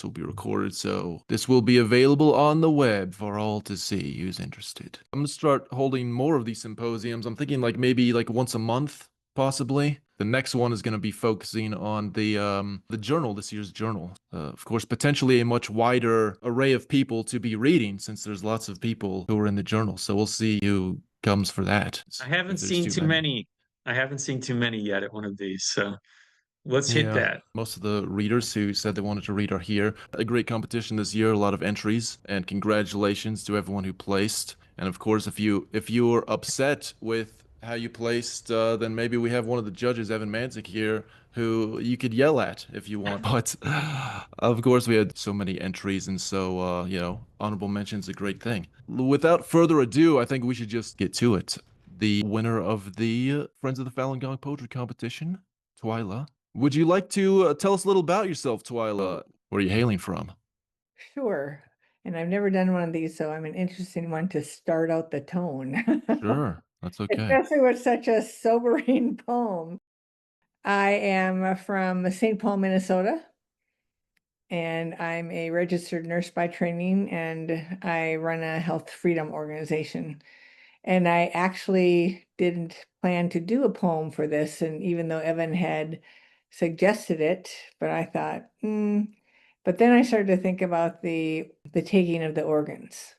this will be recorded, so this will be available on the web for all to see who's interested. I'm gonna start holding more of these symposiums. I'm thinking like maybe like once a month, possibly. The next one is going to be focusing on the journal, this year's journal. Of course, potentially a much wider array of people to be reading, since there's lots of people who are in the journal. So we'll see who comes for that. I haven't seen too many. I haven't seen too many yet at one of these, so let's hit that. Most of the readers who said they wanted to read are here. A great competition this year, a lot of entries, and congratulations to everyone who placed. And of course, if you're upset with how you placed, then maybe we have one of the judges, Evan Manzik, here, who you could yell at if you want. But of course, we had so many entries, and so honorable mention's a great thing. Without further ado, I think we should just get to it. The winner of the Friends of the Falun Gong Poetry Competition, Twila. Would you like to tell us a little about yourself, Twila? Where are you hailing from? Sure. And I've never done one of these, so I'm an interesting one to start out the tone. Sure, that's okay. Especially with such a sobering poem. I am from St. Paul, Minnesota, and I'm a registered nurse by training, and I run a health freedom organization. And I actually didn't plan to do a poem for this, and even though Evan had suggested it, but I thought, But then I started to think about the taking of the organs.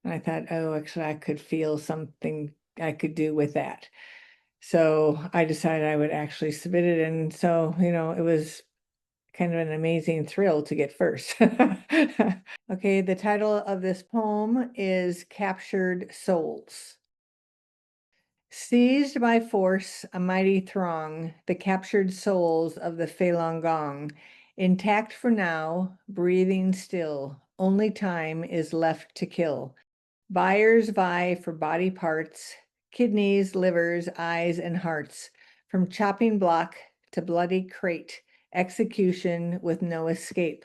And I thought, oh, actually, I could feel something I could do with that. So I decided I would actually submit it. And so, it was kind of an amazing thrill to get first. Okay, the title of this poem is Captured Souls. Seized by force, a mighty throng, the captured souls of the Falun Gong, intact for now, breathing still, only time is left to kill. Buyers vie for body parts, kidneys, livers, eyes, and hearts, from chopping block to bloody crate, execution with no escape.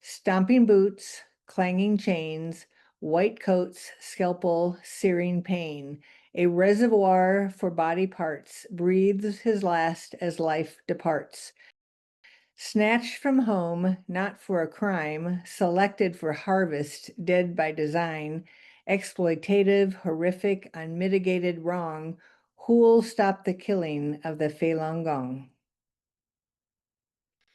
Stomping boots, clanging chains, white coats, scalpel, searing pain. A reservoir for body parts breathes his last as life departs. Snatched from home, not for a crime, selected for harvest, dead by design, exploitative, horrific, unmitigated wrong, who'll stop the killing of the Falun Gong?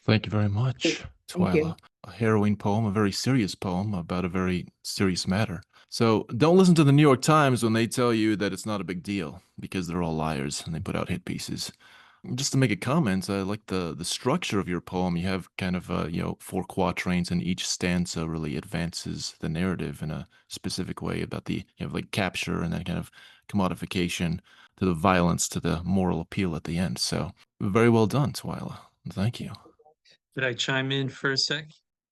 Thank you very much, Thank you. Twila. A harrowing poem, a very serious poem about a very serious matter. So don't listen to the New York Times when they tell you that it's not a big deal, because they're all liars and they put out hit pieces. Just to make a comment, I like the structure of your poem. You have kind of 4 quatrains, and each stanza really advances the narrative in a specific way about the like capture and then kind of commodification to the violence to the moral appeal at the end. So very well done, Twila. Thank you. Did I chime in for a sec?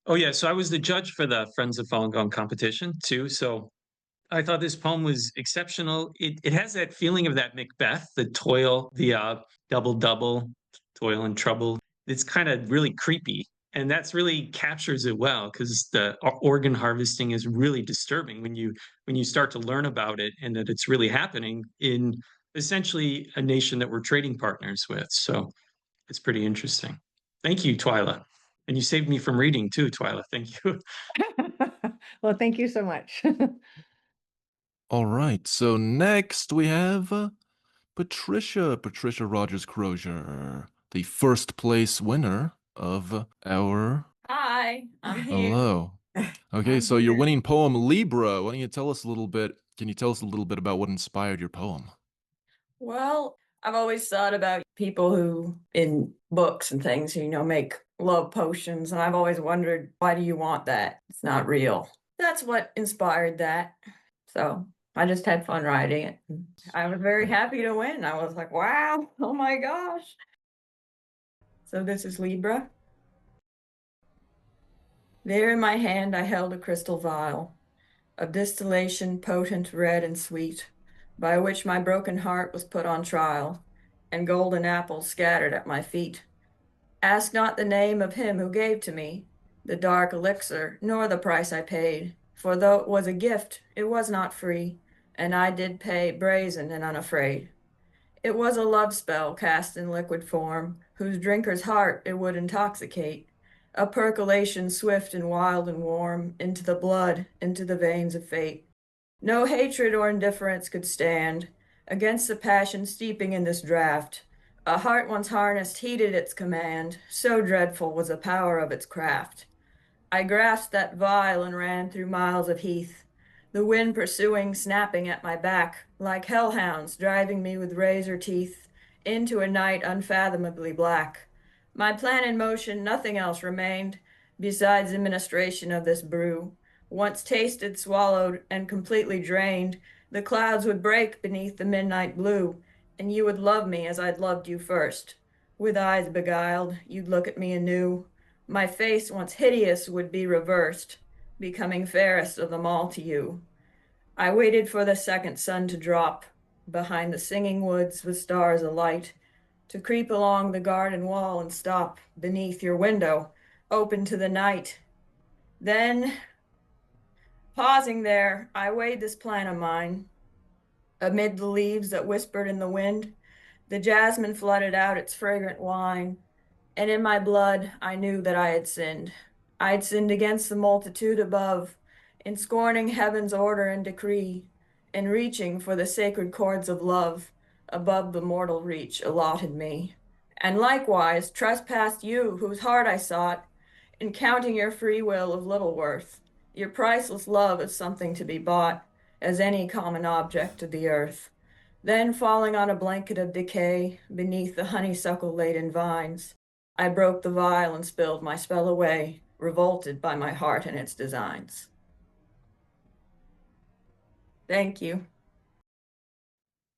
Oh yeah, so I was the judge for the Friends of Falun Gong competition too. So I thought this poem was exceptional. It has that feeling of that Macbeth, the toil, the double, toil and trouble. It's kind of really creepy. And that's really captures it well, because the organ harvesting is really disturbing when you start to learn about it, and that it's really happening in essentially a nation that we're trading partners with. So it's pretty interesting. Thank you, Twila. And you saved me from reading too, Twila. Thank you. Well, thank you so much. All right, so next we have Patricia Rogers Crozier, the first place winner of our... Hi, I'm here. Hello. Okay, so your winning poem, Libra. Why don't you tell us a little bit? Can you tell us a little bit about what inspired your poem? Well, I've always thought about people who, in books and things, make love potions, and I've always wondered, why do you want that? It's not real. That's what inspired that. So I just had fun writing it. I was very happy to win. I was like, wow, oh my gosh. So this is Libra. There in my hand I held a crystal vial of distillation potent, red, and sweet, by which my broken heart was put on trial, and golden apples scattered at my feet. Ask not the name of him who gave to me the dark elixir, nor the price I paid, for though it was a gift, it was not free, and I did pay brazen and unafraid. It was a love spell cast in liquid form, whose drinker's heart it would intoxicate, a percolation swift and wild and warm, into the blood, into the veins of fate. No hatred or indifference could stand against the passion steeping in this draught. A heart once harnessed heeded its command, so dreadful was the power of its craft. I grasped that vial and ran through miles of heath, the wind pursuing, snapping at my back, like hellhounds driving me with razor teeth into a night unfathomably black. My plan in motion, nothing else remained besides administration of this brew. Once tasted, swallowed, and completely drained, the clouds would break beneath the midnight blue, and you would love me as I'd loved you first. With eyes beguiled, you'd look at me anew. My face, once hideous, would be reversed, becoming fairest of them all to you. I waited for the second sun to drop, behind the singing woods with stars alight, to creep along the garden wall and stop beneath your window, open to the night. Then, pausing there, I weighed this plan of mine. Amid the leaves that whispered in the wind, the jasmine flooded out its fragrant wine, and in my blood I knew that I had sinned. I had sinned against the multitude above, in scorning heaven's order and decree, in reaching for the sacred chords of love above the mortal reach allotted me, and likewise trespassed you whose heart I sought, in counting your free will of little worth, your priceless love as something to be bought, as any common object of the earth. Then falling on a blanket of decay beneath the honeysuckle-laden vines, I broke the vial and spilled my spell away, revolted by my heart and its designs. Thank you.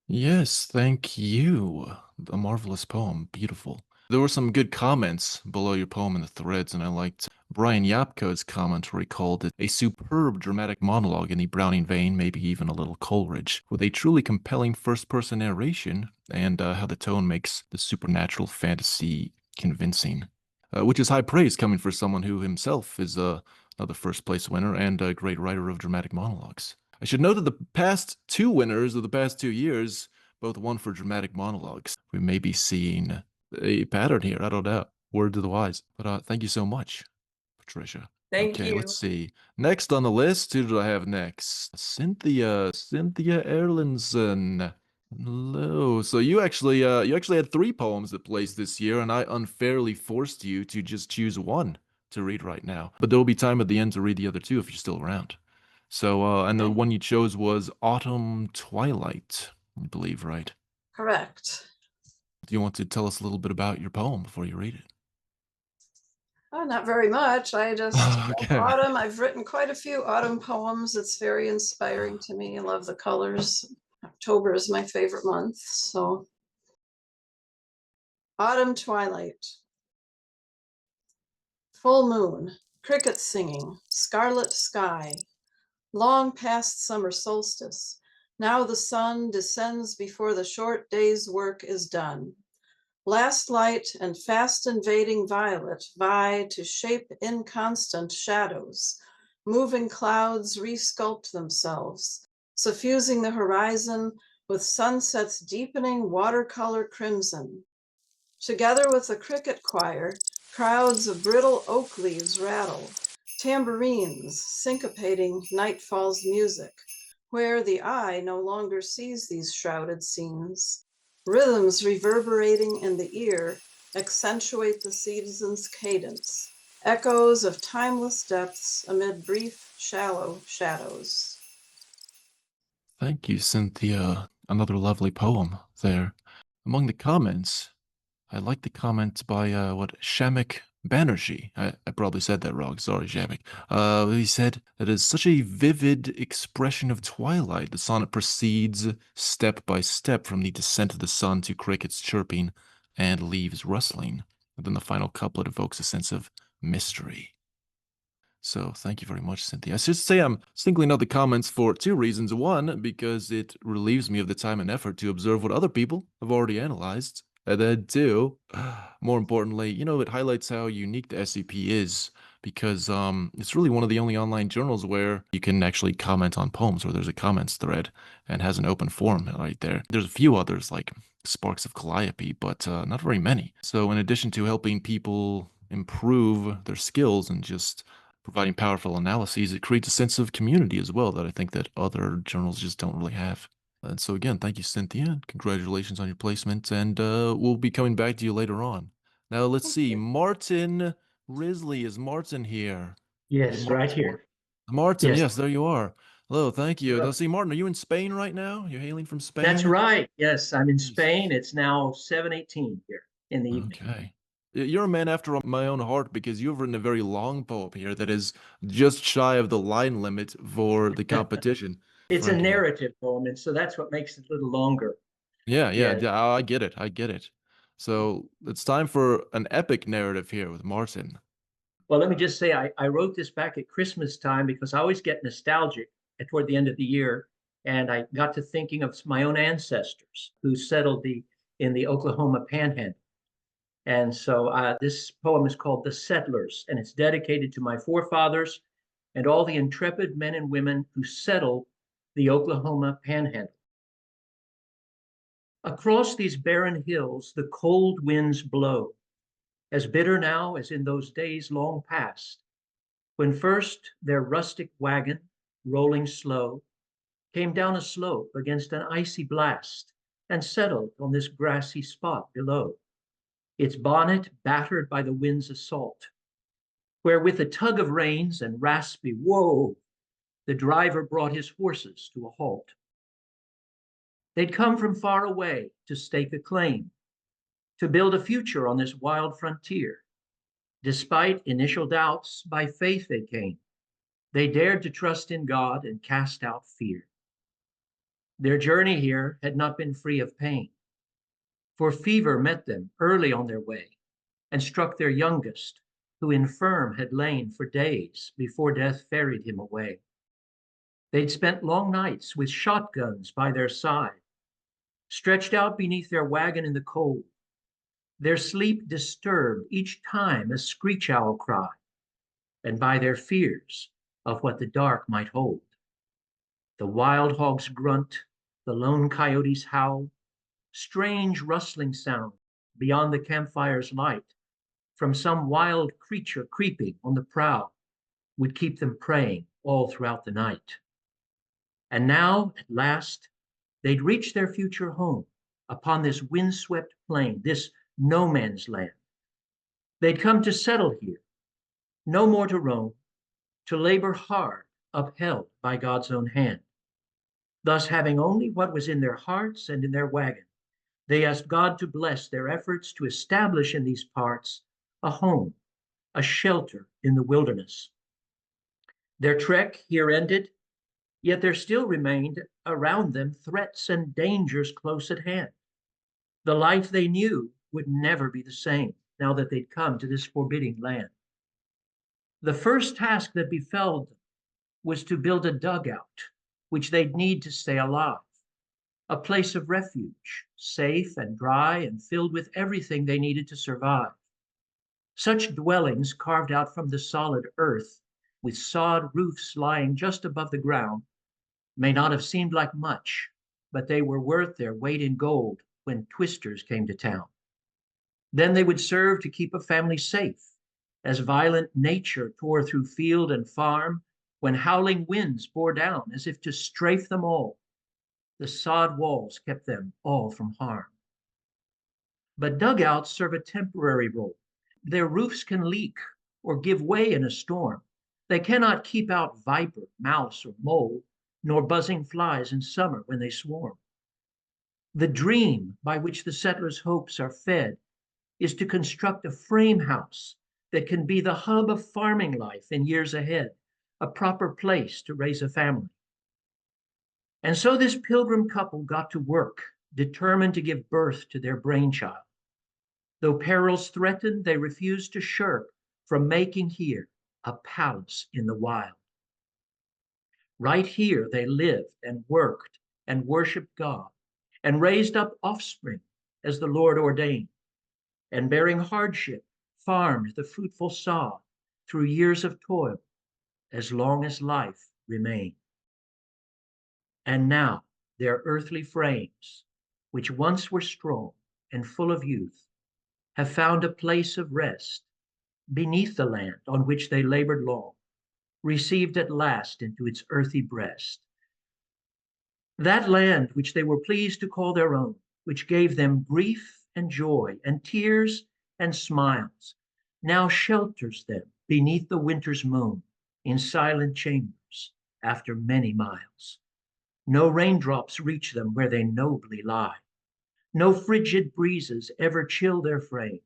Yes, thank you. A marvelous poem. Beautiful. There were some good comments below your poem in the threads, and I liked Brian Yapko's comment where he called it a superb dramatic monologue in the Browning vein, maybe even a little Coleridge, with a truly compelling first-person narration, and how the tone makes the supernatural fantasy convincing, which is high praise coming for someone who himself is another first-place winner and a great writer of dramatic monologues. I should note that the past two winners of the past 2 years both won for dramatic monologues. We may be seeing a pattern here, I don't know. Word to the wise. But thank you so much, Patricia. Thank Okay, you. let's see. Next on the list, who do I have next? Cynthia Erlandson. Hello. So you actually had 3 poems that placed this year, and I unfairly forced you to just choose one to read right now. But there will be time at the end to read the other 2 if you're still around. So, and the one you chose was Autumn Twilight, I believe, right? Correct. Do you want to tell us a little bit about your poem before you read it? Oh, not very much. I just Okay. autumn. I've written quite a few autumn poems. It's very inspiring to me. I love the colors. October is my favorite month. So, Autumn Twilight. Full moon, crickets singing, scarlet sky, long past summer solstice. Now the sun descends before the short day's work is done. Last light and fast invading violet vie to shape inconstant shadows. Moving clouds resculpt themselves, suffusing the horizon with sunset's deepening watercolor crimson. Together with the cricket choir, crowds of brittle oak leaves rattle, tambourines syncopating nightfall's music, where the eye no longer sees these shrouded scenes. Rhythms reverberating in the ear accentuate the season's cadence, echoes of timeless depths amid brief, shallow shadows. Thank you, Cynthia. Another lovely poem there. Among the comments, I like the comment by, Shamek Banerjee. I probably said that wrong. Sorry, Shamek. He said, "It is such a vivid expression of twilight. The sonnet proceeds step by step from the descent of the sun to crickets chirping and leaves rustling. And then the final couplet evokes a sense of mystery." So thank you very much, Cynthia. I should say I'm singling out the comments for 2 reasons. One, because it relieves me of the time and effort to observe what other people have already analyzed. And then 2, more importantly, it highlights how unique the SCP is, because it's really one of the only online journals where you can actually comment on poems, where there's a comments thread and has an open forum right there. There's a few others like Sparks of Calliope, but not very many. So in addition to helping people improve their skills and just providing powerful analyses, it creates a sense of community as well that I think that other journals just don't really have. And so again, thank you, Cynthia. Congratulations on your placement, and we'll be coming back to you later on. Now let's see, Martin Rizley. Is Martin here? Yes, right here. Martin, Yes. yes, there you are. Hello, thank you. Hello. Now, see, Martin, are you in Spain right now? You're hailing from Spain? That's right. Yes, I'm in Nice. Spain. It's now 7:18 here in the evening. Okay. You're a man after my own heart because you've written a very long poem here that is just shy of the line limit for the competition. It's a Frankie. narrative poem, and so that's what makes it a little longer. Yeah, Yes. I get it. I get it. So it's time for an epic narrative here with Martin. Well, let me just say, I wrote this back at Christmas time because I always get nostalgic toward the end of the year. And I got to thinking of my own ancestors who settled in the Oklahoma Panhandle. And so this poem is called The Settlers, and it's dedicated to my forefathers and all the intrepid men and women who settled the Oklahoma Panhandle. Across these barren hills, the cold winds blow, as bitter now as in those days long past, when first their rustic wagon, rolling slow, came down a slope against an icy blast and settled on this grassy spot below, its bonnet battered by the wind's assault, where with a tug of reins and raspy whoa, the driver brought his horses to a halt. They'd come from far away to stake a claim, to build a future on this wild frontier. Despite initial doubts, by faith they came. They dared to trust in God and cast out fear. Their journey here had not been free of pain, for fever met them early on their way and struck their youngest, who infirm had lain for days before death ferried him away. They'd spent long nights with shotguns by their side, stretched out beneath their wagon in the cold, their sleep disturbed each time a screech owl cry, and by their fears of what the dark might hold. The wild hog's grunt, the lone coyote's howl, strange rustling sound beyond the campfire's light from some wild creature creeping on the prowl would keep them praying all throughout the night. And now, at last, they'd reach their future home upon this windswept plain, this no man's land. They'd come to settle here, no more to roam, to labor hard, upheld by God's own hand. Thus, having only what was in their hearts and in their wagon, they asked God to bless their efforts to establish in these parts a home, a shelter in the wilderness. Their trek here ended, yet there still remained around them threats and dangers close at hand. The life they knew would never be the same now that they'd come to this forbidding land. The first task that befell them was to build a dugout, which they'd need to stay alive, a place of refuge, safe and dry and filled with everything they needed to survive. Such dwellings carved out from the solid earth, with sod roofs lying just above the ground, may not have seemed like much, but they were worth their weight in gold when twisters came to town. Then they would serve to keep a family safe, as violent nature tore through field and farm, when howling winds bore down as if to strafe them all. The sod walls kept them all from harm. But dugouts serve a temporary role. Their roofs can leak or give way in a storm. They cannot keep out viper, mouse, or mole, nor buzzing flies in summer when they swarm. The dream by which the settlers' hopes are fed is to construct a frame house that can be the hub of farming life in years ahead, a proper place to raise a family. And so this pilgrim couple got to work, determined to give birth to their brainchild. Though perils threatened, they refused to shirk from making here a palace in the wild. Right here they lived and worked and worshiped God and raised up offspring as the Lord ordained, and bearing hardship, farmed the fruitful sod through years of toil as long as life remained. And now their earthly frames, which once were strong and full of youth, have found a place of rest beneath the land on which they labored long, received at last into its earthy breast. That land which they were pleased to call their own, which gave them grief and joy and tears and smiles, now shelters them beneath the winter's moon in silent chambers after many miles. No raindrops reach them where they nobly lie. No frigid breezes ever chill their frame.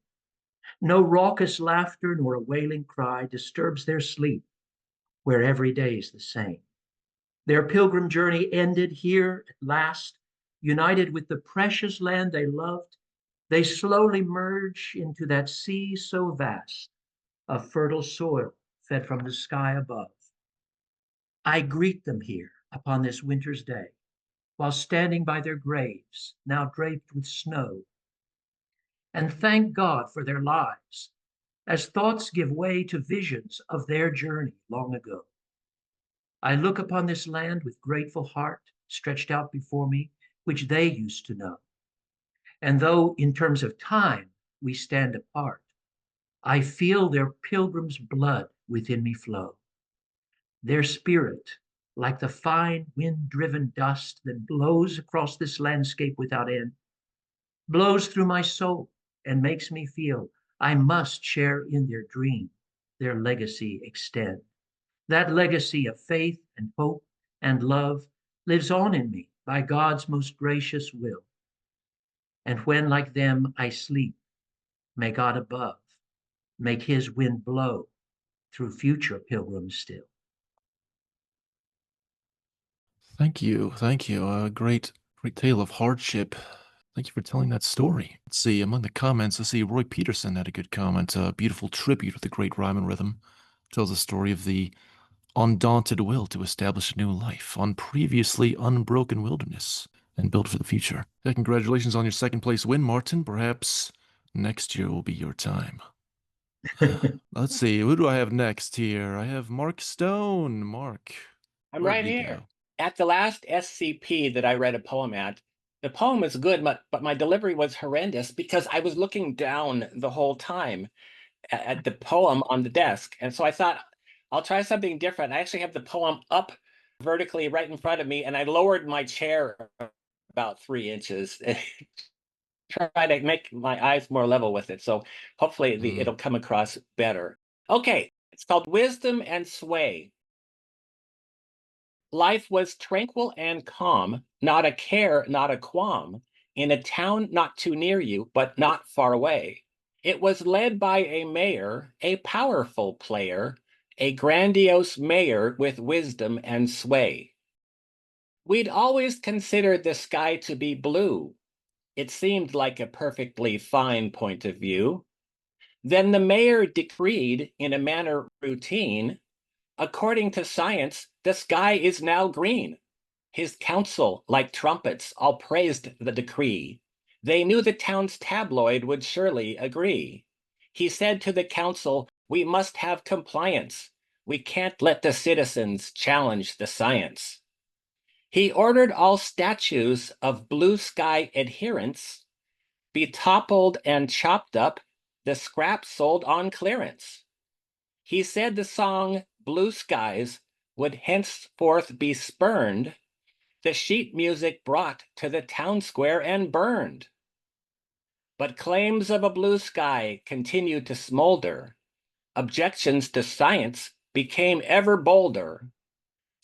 No raucous laughter nor a wailing cry disturbs their sleep, where every day is the same. Their pilgrim journey ended here at last, united with the precious land they loved, they slowly merge into that sea so vast, a fertile soil fed from the sky above. I greet them here upon this winter's day, while standing by their graves, now draped with snow, and thank God for their lives, as thoughts give way to visions of their journey long ago. I look upon this land with grateful heart stretched out before me, which they used to know. And though in terms of time we stand apart, I feel their pilgrim's blood within me flow. Their spirit, like the fine wind-driven dust that blows across this landscape without end, blows through my soul and makes me feel I must share in their dream, their legacy extend. That legacy of faith and hope and love lives on in me by God's most gracious will. And when like them I sleep, may God above make his wind blow through future pilgrims still. Thank you. Thank you. A great tale of hardship. Thank you for telling that story. Let's see, among the comments, I see Roy Peterson had a good comment. A beautiful tribute to the great rhyme and rhythm. Tells a story of the undaunted will to establish a new life on previously unbroken wilderness and build for the future. Yeah, congratulations on your second place win, Martin. Perhaps next year will be your time. Let's see, who do I have next here? I have Mark Stone. Mark. I'm where right did he here. go? At the last SCP that I read a poem at, the poem was good, but my delivery was horrendous because I was looking down the whole time at the poem on the desk. And so I thought, I'll try something different. I actually have the poem up vertically right in front of me, and I lowered my chair about 3 inches. Try to make my eyes more level with it. So hopefully it'll come across better. Okay, it's called Wisdom and Sway. Life was tranquil and calm, not a care, not a qualm, in a town not too near you, but not far away. It was led by a mayor, a powerful player, a grandiose mayor with wisdom and sway. We'd always considered the sky to be blue. It seemed like a perfectly fine point of view. Then the mayor decreed, in a manner routine, according to science, the sky is now green. His council, like trumpets, all praised the decree. They knew the town's tabloid would surely agree. He said to the council, we must have compliance. We can't let the citizens challenge the science. He ordered all statues of blue sky adherents be toppled and chopped up, the scraps sold on clearance. He said the song Blue Skies would henceforth be spurned, the sheet music brought to the town square and burned. But claims of a blue sky continued to smolder. Objections to science became ever bolder.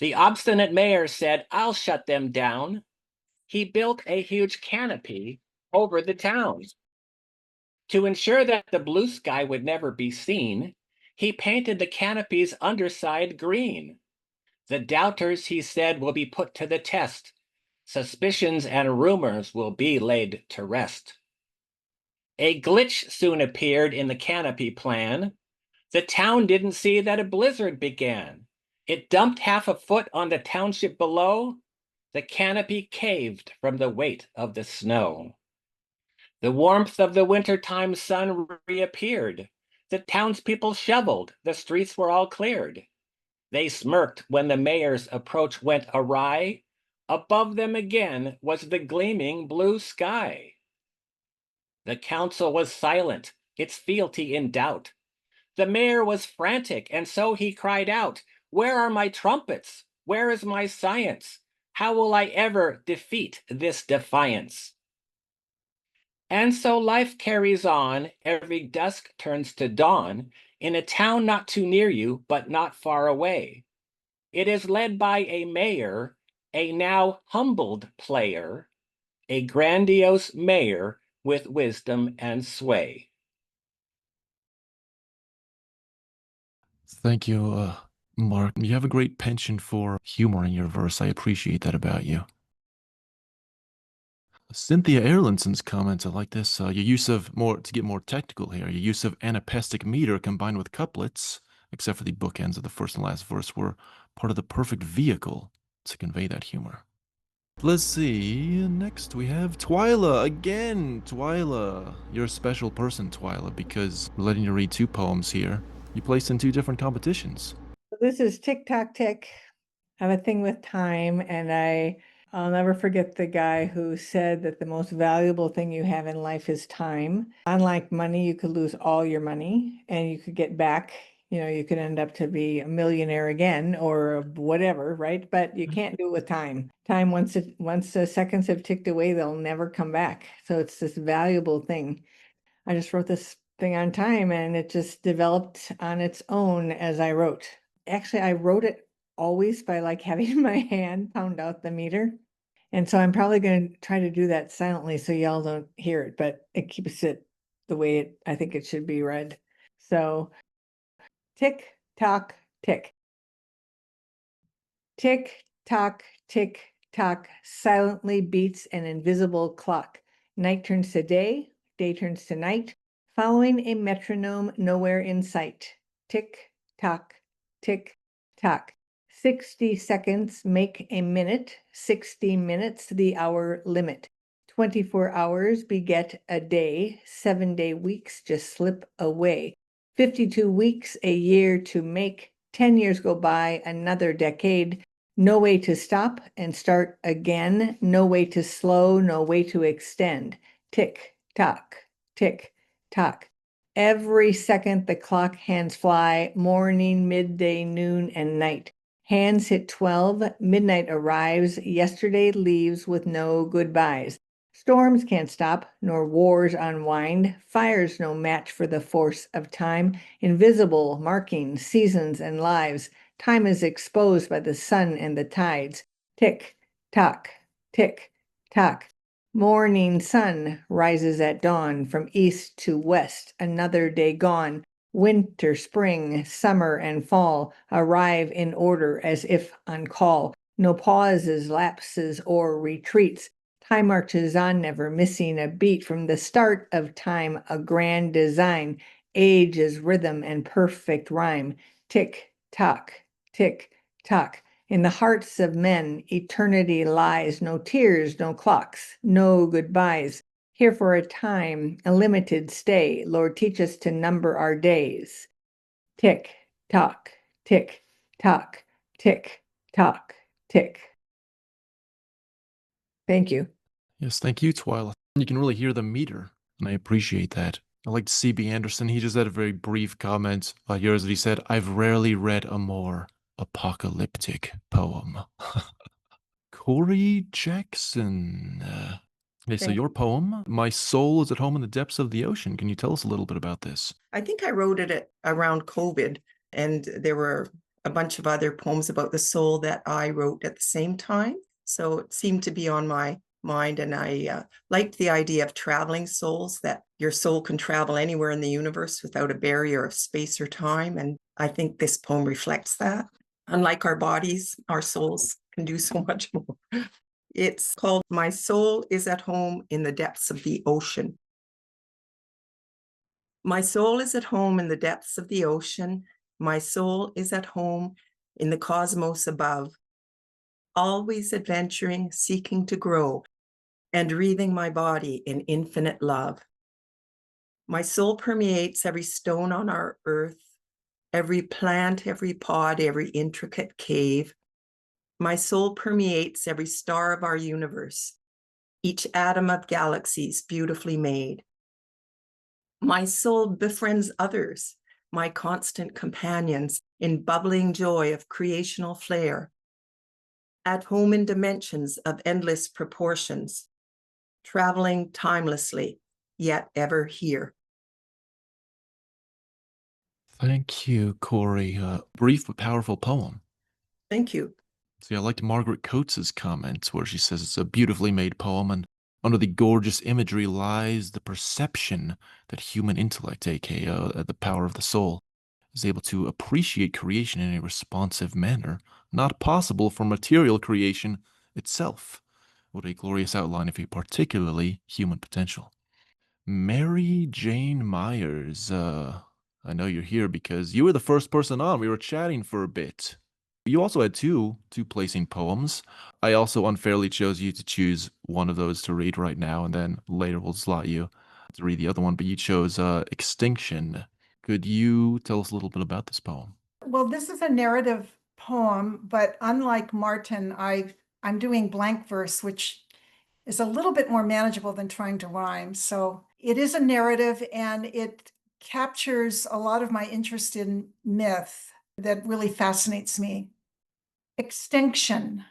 The obstinate mayor said, I'll shut them down. He built a huge canopy over the town. To ensure that the blue sky would never be seen, he painted the canopy's underside green. The doubters, he said, will be put to the test. Suspicions and rumors will be laid to rest. A glitch soon appeared in the canopy plan. The town didn't see that a blizzard began. It dumped half a foot on the township below. The canopy caved from the weight of the snow. The warmth of the wintertime sun reappeared. The townspeople shoveled. The streets were all cleared. They smirked when the mayor's approach went awry. Above them again was the gleaming blue sky. The council was silent, its fealty in doubt. The mayor was frantic, and so he cried out, "Where are my trumpets? Where is my science? How will I ever defeat this defiance?" And so life carries on, every dusk turns to dawn, in a town not too near you, but not far away. It is led by a mayor, a now humbled player, a grandiose mayor with wisdom and sway. Thank you, Mark. You have a great penchant for humor in your verse. I appreciate that about you. Cynthia Erlandson's comments are like this. Your use of to get more technical here, your use of anapestic meter combined with couplets, except for the bookends of the first and last verse, were part of the perfect vehicle to convey that humor. Let's see. Next we have Twila again. Twila, you're a special person, Twila, because we're letting you read 2 poems here. You placed in 2 different competitions. This is Tick Tock Tick. I have a thing with time, and I'll never forget the guy who said that the most valuable thing you have in life is time. Unlike money, you could lose all your money and you could get back, you could end up to be a millionaire again or whatever, right? But you can't do it with time. Time, once the seconds have ticked away, they'll never come back. So it's this valuable thing. I just wrote this thing on time and it just developed on its own as I wrote. Actually, I wrote it always by like having my hand pound out the meter. And so I'm probably going to try to do that silently so y'all don't hear it, but it keeps it the way I think it should be read. So tick, tock, tick. Tick, tock, tick, tock silently beats an invisible clock. Night turns to day, day turns to night, following a metronome nowhere in sight. Tick, tock, tick, tock. 60 seconds make a minute, 60 minutes the hour limit. 24 hours beget a day, 7-day weeks just slip away. 52 weeks a year to make, 10 years go by, another decade. No way to stop and start again, no way to slow, no way to extend. Tick, tock, tick, tock. Every second the clock hands fly, morning, midday, noon, and night. Hands hit 12, midnight arrives, yesterday leaves with no goodbyes. Storms can't stop, nor wars unwind, fire's no match for the force of time, invisible, marking seasons and lives. Time is exposed by the sun and the tides. Tick, tock, tick, tock. Morning sun rises at dawn from east to west, another day gone. Winter, spring, summer, and fall arrive in order as if on call. No pauses, lapses, or retreats. Time marches on, never missing a beat. From the start of time, a grand design. Age is rhythm and perfect rhyme. Tick, tock, tick, tock. In the hearts of men, eternity lies. No tears, no clocks, no goodbyes. Here for a time, a limited stay. Lord, teach us to number our days. Tick, tock, tick, tock, tick, tock, tick. Thank you. Yes, thank you, Twila. You can really hear the meter, and I appreciate that. I like C.B. Anderson. He just had a very brief comment yours that he said, "I've rarely read a more apocalyptic poem." Corey Jackson. Okay, so your poem, "My Soul is at Home in the Depths of the Ocean." Can you tell us a little bit about this? I think I wrote it around COVID, and there were a bunch of other poems about the soul that I wrote at the same time. So it seemed to be on my mind, and I liked the idea of traveling souls, that your soul can travel anywhere in the universe without a barrier of space or time. And I think this poem reflects that. Unlike our bodies, our souls can do so much more. It's called "My Soul is at Home in the Depths of the Ocean." My soul is at home in the depths of the ocean. My soul is at home in the cosmos above, always adventuring, seeking to grow, and wreathing my body in infinite love. My soul permeates every stone on our earth, every plant, every pod, every intricate cave. My soul permeates every star of our universe, each atom of galaxies beautifully made. My soul befriends others, my constant companions in bubbling joy of creational flair, at home in dimensions of endless proportions, traveling timelessly, yet ever here. Thank you, Corey. Brief but powerful poem. Thank you. See, I liked Margaret Coates's comments where she says it's a beautifully made poem, and under the gorgeous imagery lies the perception that human intellect, aka the power of the soul, is able to appreciate creation in a responsive manner, not possible for material creation itself. What a glorious outline of a particularly human potential. Mary Jane Myers, I know you're here because you were the first person on. We were chatting for a bit. You also had two placing poems. I also unfairly chose you to choose one of those to read right now, and then later we'll slot you to read the other one. But you chose Extinction. Could you tell us a little bit about this poem? Well, this is a narrative poem, but unlike Martin, I'm doing blank verse, which is a little bit more manageable than trying to rhyme. So it is a narrative, and it captures a lot of my interest in myth that really fascinates me. Extinction.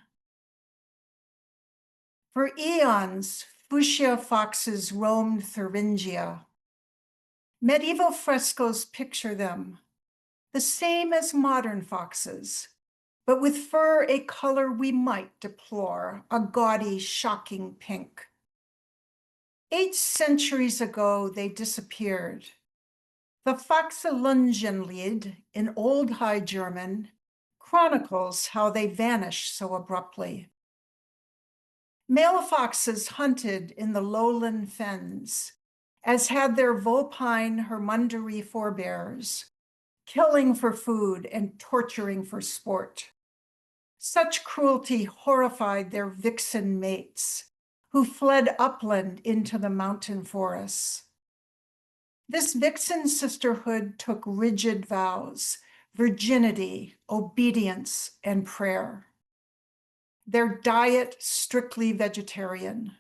For eons, fuchsia foxes roamed Thuringia. Medieval frescoes picture them, the same as modern foxes, but with fur a color we might deplore, a gaudy, shocking pink. 8 centuries ago, they disappeared. The Foxelungenlied in Old High German chronicles how they vanished so abruptly. Male foxes hunted in the lowland fens, as had their vulpine Hermundary forebears, killing for food and torturing for sport. Such cruelty horrified their vixen mates, who fled upland into the mountain forests. This vixen sisterhood took rigid vows, virginity, obedience, and prayer. Their diet strictly vegetarian.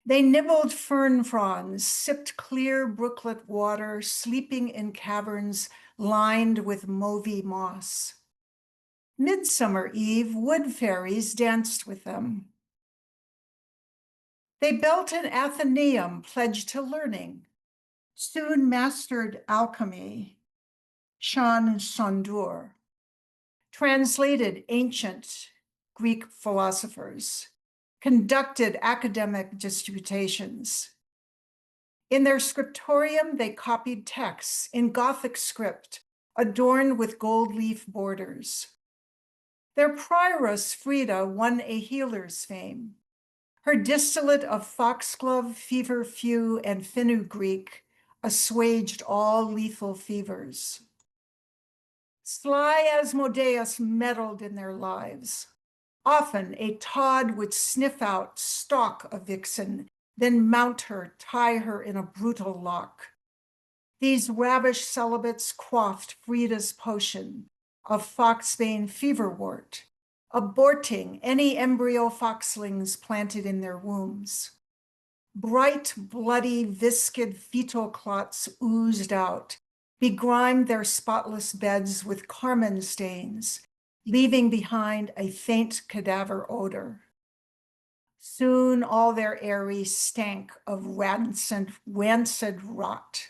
They nibbled fern fronds, sipped clear brooklet water, sleeping in caverns lined with mauvey moss. Midsummer Eve, wood fairies danced with them. They built an Athenaeum pledged to learning, soon mastered alchemy, Shan Sondur, translated ancient Greek philosophers, conducted academic disputations. In their scriptorium, they copied texts in Gothic script, adorned with gold leaf borders. Their prioress, Frida, won a healer's fame. Her distillate of foxglove, feverfew, and fenugreek assuaged all lethal fevers. Sly Asmodeus meddled in their lives. Often a Tod would sniff out, stalk a vixen, then mount her, tie her in a brutal lock. These ravish celibates quaffed Frida's potion of foxbane feverwort, aborting any embryo foxlings planted in their wombs. Bright, bloody, viscid fetal clots oozed out, begrimed their spotless beds with carmine stains, leaving behind a faint cadaver odor. Soon all their eyrie stank of rancid rot.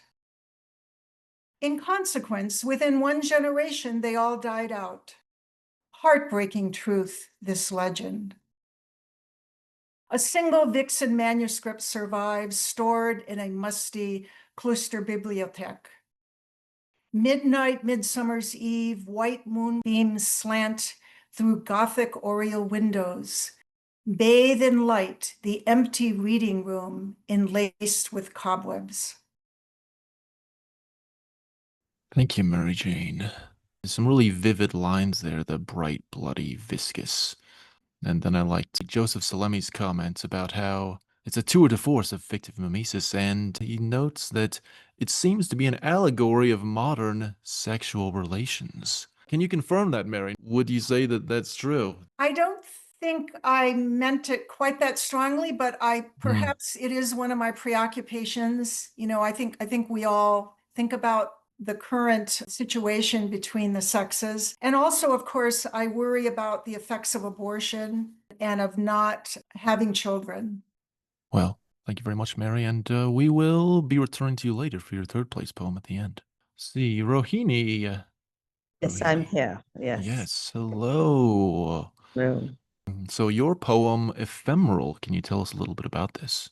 In consequence, within one generation, they all died out. Heartbreaking truth, this legend. A single vixen manuscript survives, stored in a musty Klosterbibliothek. Midnight, midsummer's eve, white moonbeams slant through Gothic oriel windows, bathe in light the empty reading room enlaced with cobwebs. Thank you, Mary Jane. There's some really vivid lines there, the bright, bloody, viscous. And then I liked Joseph Salemi's comments about how it's a tour de force of fictive mimesis, and he notes that it seems to be an allegory of modern sexual relations. Can you confirm that, Mary? Would you say that that's true? I don't think I meant it quite that strongly, but perhaps it is one of my preoccupations. You know, I think we all think about the current situation between the sexes. And also, of course, I worry about the effects of abortion and of not having children. Well, thank you very much, Mary, and we will be returning to you later for your third place poem at the end. See, Rohini. Yes, I'm Rohini. here. Yes. Yes, hello. Hello. So your poem, Ephemeral, can you tell us a little bit about this?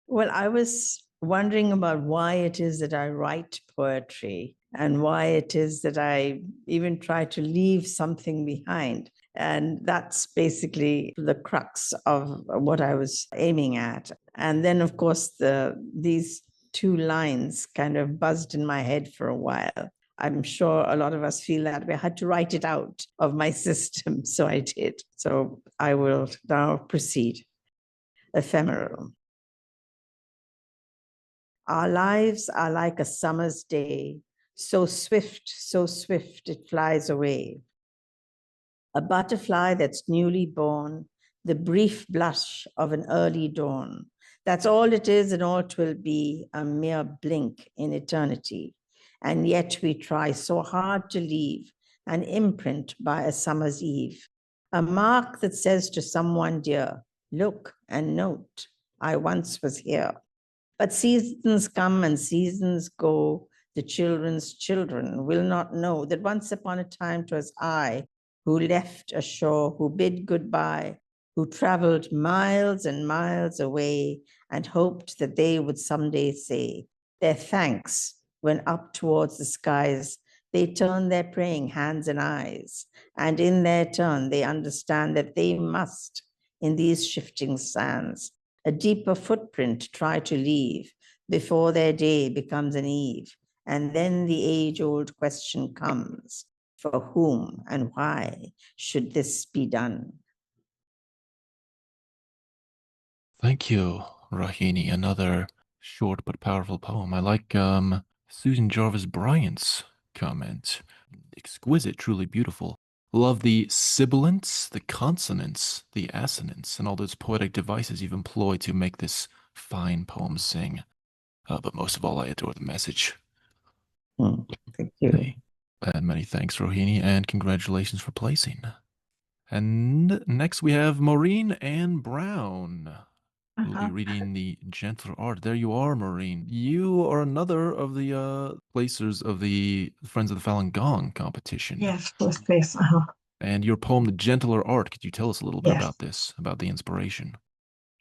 Well, I was wondering about why it is that I write poetry and why it is that I even try to leave something behind. And that's basically the crux of what I was aiming at. And then, of course, these two lines kind of buzzed in my head for a while. I'm sure a lot of us feel that way. I had to write it out of my system, so I did. So I will now proceed. Ephemeral. Our lives are like a summer's day, so swift it flies away. A butterfly that's newly born, the brief blush of an early dawn. That's all it is and all 'twill be, a mere blink in eternity. And yet we try so hard to leave an imprint by a summer's eve. A mark that says to someone dear, look and note, I once was here. But seasons come and seasons go. The children's children will not know that once upon a time 'twas I who left ashore, who bid goodbye, who traveled miles and miles away and hoped that they would someday say their thanks when up towards the skies they turn their praying hands and eyes. And in their turn, they understand that they must, in these shifting sands, a deeper footprint try to leave before their day becomes an eve. And then the age-old question comes, for whom and why should this be done? Thank you, Rohini. Another short but powerful poem. I like Susan Jarvis Bryant's comment. Exquisite, truly beautiful. Love the sibilants, the consonants, the assonants, and all those poetic devices you've employed to make this fine poem sing. But most of all, I adore the message. Thank you. And many thanks, Rohini, and congratulations for placing. And next we have Maureen and Browne. We'll be reading the gentler art. There you are, Maureen. You are another of the placers of the Friends of the Falun Gong competition. Yes, first place. And your poem, The Gentler Art, could you tell us a little bit Yes. about this, about the inspiration?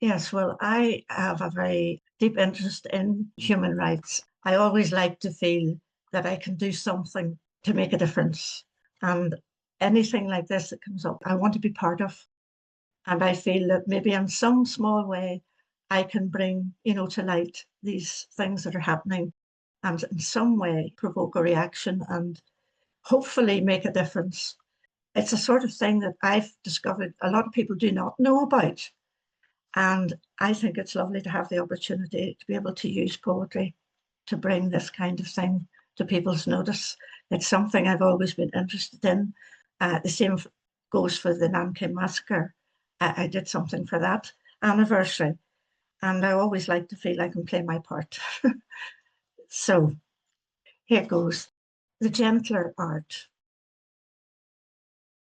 Yes, well, I have a very deep interest in human rights. I always like to feel that I can do something to make a difference. And anything like this that comes up, I want to be part of. And I feel that maybe in some small way, I can bring, to light these things that are happening and in some way provoke a reaction and hopefully make a difference. It's a sort of thing that I've discovered a lot of people do not know about. And I think it's lovely to have the opportunity to be able to use poetry to bring this kind of thing to people's notice. It's something I've always been interested in. The same goes for the Nanking Massacre. I did something for that anniversary. And I always like to feel I can play my part. So here goes. The Gentler Art.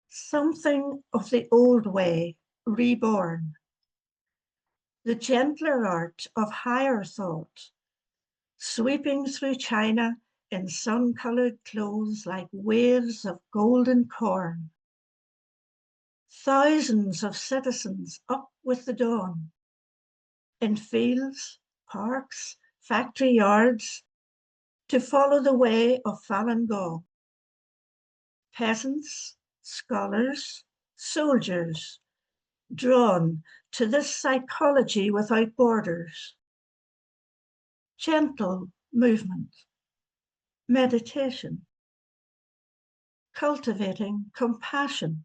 Something of the old way reborn. The gentler art of higher thought, sweeping through China in sun-colored clothes like waves of golden corn. Thousands of citizens up with the dawn, in fields, parks, factory yards, to follow the way of Falun Gong. Peasants, scholars, soldiers, drawn to this psychology without borders. Gentle movement, meditation, cultivating compassion,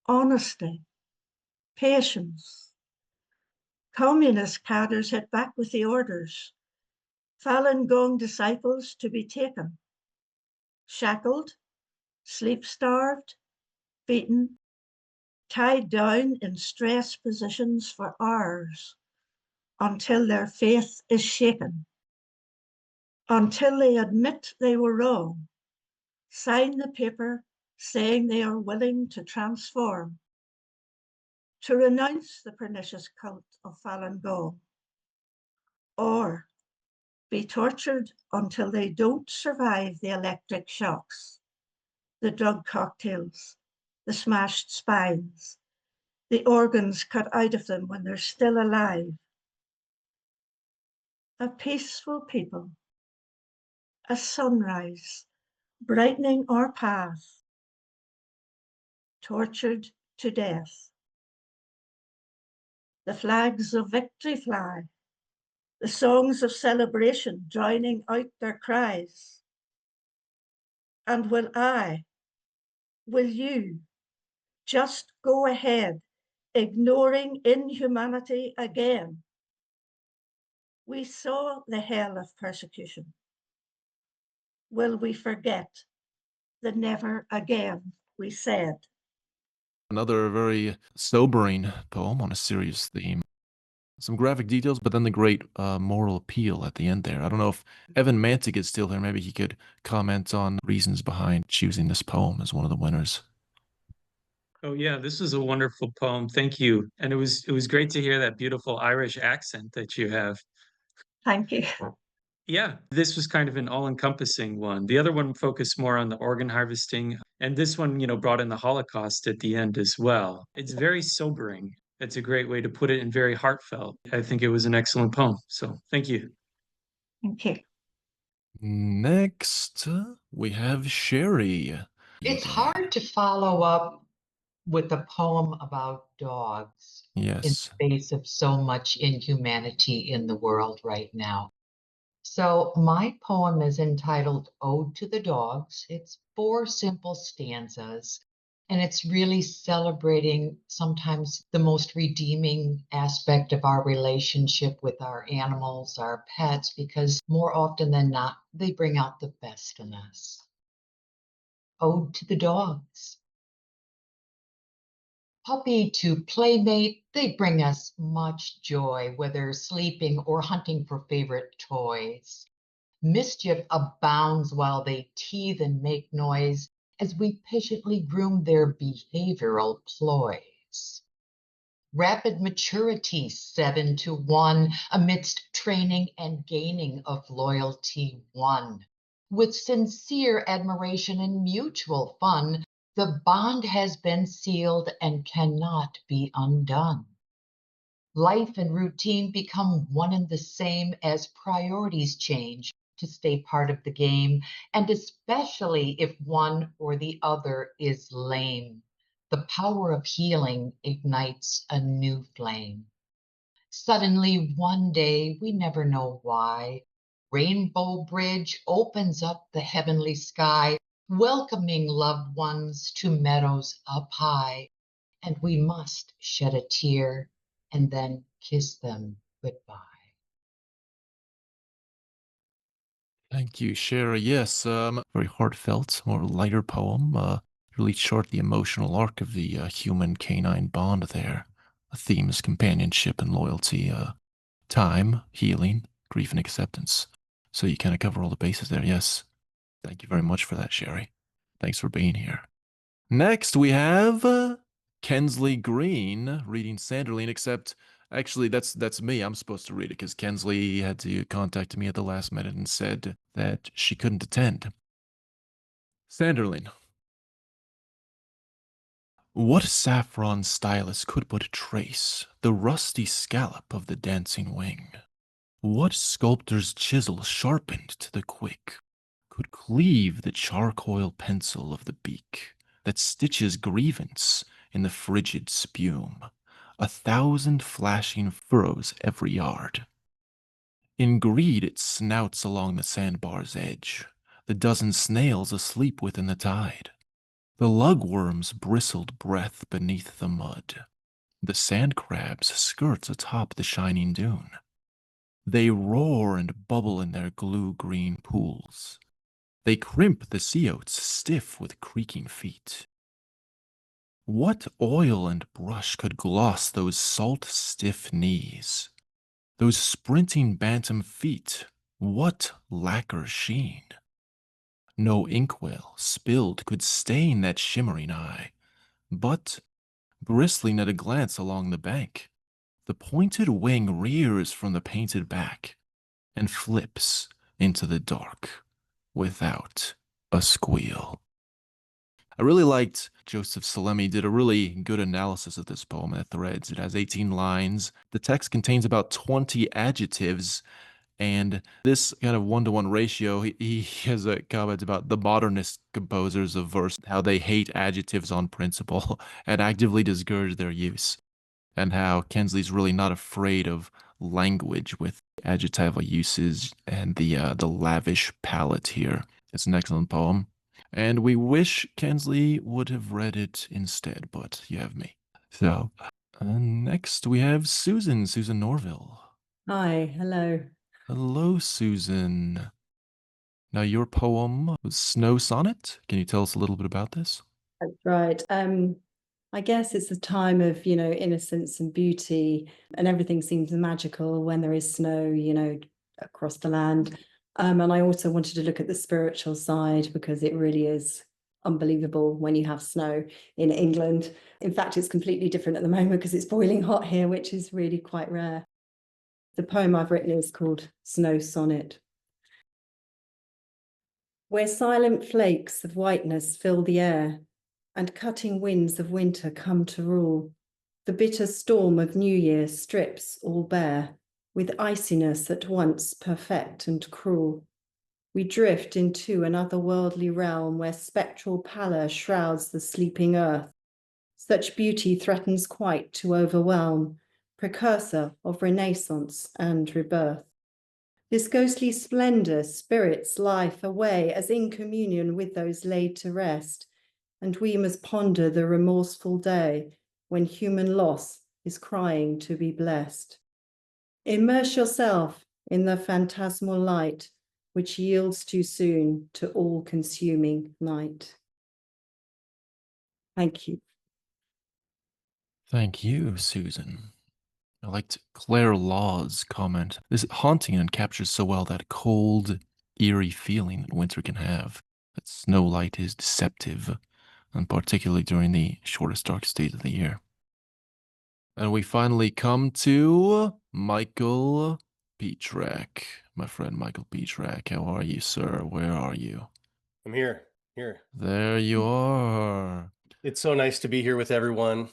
honesty, patience. Communist cadres hit back with the orders. Falun Gong disciples to be taken, shackled, sleep-starved, beaten, tied down in stress positions for hours until their faith is shaken. until they admit they were wrong, sign the paper saying they are willing to transform, to renounce the pernicious cult of Falun Gong, or be tortured until they don't survive the electric shocks, the drug cocktails, the smashed spines, the organs cut out of them when they're still alive. A peaceful people, a sunrise brightening our path, tortured to death. The flags of victory fly, the songs of celebration drowning out their cries. And will you just go ahead, ignoring inhumanity again? We saw the hell of persecution. Will we forget the never again we said? Another very sobering poem on a serious theme. Some graphic details, but then the great moral appeal at the end there. I don't know if Evan Mantic is still here. Maybe he could comment on reasons behind choosing this poem as one of the winners. Oh yeah, this is a wonderful poem. Thank you. And it was great to hear that beautiful Irish accent that you have. Thank you. Yeah, this was kind of an all-encompassing one. The other one focused more on the organ harvesting, and this one, brought in the Holocaust at the end as well. It's very sobering. It's a great way to put it and very heartfelt. I think it was an excellent poem. So thank you. Thank you. Next, we have Shari. It's hard to follow up with a poem about dogs in Yes. face of so much inhumanity in the world right now. So my poem is entitled Ode to the Dogs. It's 4 simple stanzas, and it's really celebrating sometimes the most redeeming aspect of our relationship with our animals, our pets, because more often than not, they bring out the best in us. Ode to the Dogs. Puppy to playmate, they bring us much joy, whether sleeping or hunting for favorite toys. Mischief abounds while they teethe and make noise as we patiently groom their behavioral ploys. Rapid maturity 7 to 1 amidst training and gaining of loyalty won. With sincere admiration and mutual fun, the bond has been sealed and cannot be undone. Life and routine become one and the same as priorities change to stay part of the game, and especially if one or the other is lame. The power of healing ignites a new flame. Suddenly, one day, we never know why, Rainbow Bridge opens up the heavenly sky, welcoming loved ones to meadows up high, and we must shed a tear and then kiss them goodbye. Thank you, Shari. Yes, very heartfelt, more lighter poem. Really chart the emotional arc of the human-canine bond there. Themes, companionship and loyalty, time, healing, grief and acceptance. So you kind of cover all the bases there, yes. Thank you very much for that, Shari. Thanks for being here. Next, we have Kensley Greene reading Sanderling, except actually that's me. I'm supposed to read it because Kensley had to contact me at the last minute and said that she couldn't attend. Sanderling. What saffron stylus could but trace the rusty scallop of the dancing wing? What sculptor's chisel sharpened to the quick could cleave the charcoal pencil of the beak that stitches grievance in the frigid spume, 1,000 flashing furrows every yard? In greed it snouts along the sandbar's edge, the dozen snails asleep within the tide, the lugworm's bristled breath beneath the mud, the sand crab's skirts atop the shining dune. They roar and bubble in their glue-green pools. They crimp the sea oats stiff with creaking feet. What oil and brush could gloss those salt-stiff knees? Those sprinting bantam feet What lacquer sheen! No inkwell spilled could stain that shimmering eye, but, bristling at a glance along the bank, the pointed wing rears from the painted back and flips into the dark without a squeal. I really liked Joseph Salemi did a really good analysis of this poem at Threads. It has 18 lines. The text contains about 20 adjectives, and this kind of one-to-one ratio, he has a comment about the modernist composers of verse, how they hate adjectives on principle and actively discourage their use, and how Kensley's really not afraid of language with adjectival uses and the lavish palette here. It's an excellent poem. And we wish Kensley would have read it instead, but you have me. So, next we have Susan Norvill. Hi, hello. Hello, Susan. Now, your poem was Snow Sonnet. Can you tell us a little bit about this? That's right. I guess it's a time of, innocence and beauty, and everything seems magical when there is snow, across the land. And I also wanted to look at the spiritual side because it really is unbelievable when you have snow in England. In fact, it's completely different at the moment because it's boiling hot here, which is really quite rare. The poem I've written is called Snow Sonnet. Where silent flakes of whiteness fill the air, and cutting winds of winter come to rule, the bitter storm of New Year strips all bare, with iciness at once perfect and cruel. We drift into an otherworldly realm where spectral pallor shrouds the sleeping earth. Such beauty threatens quite to overwhelm, precursor of renaissance and rebirth. This ghostly splendor spirits life away as in communion with those laid to rest, and we must ponder the remorseful day when human loss is crying to be blessed. Immerse yourself in the phantasmal light which yields too soon to all-consuming night. Thank you. Thank you, Susan. I liked Claire Law's comment. This is haunting and captures so well that cold, eerie feeling that winter can have. That snow light is deceptive, and particularly during the shortest, darkest days of the year. And we finally come to Michael Pietrack. My friend Michael Pietrack. How are you, sir? Where are you? I'm here. There you are. It's so nice to be here with everyone.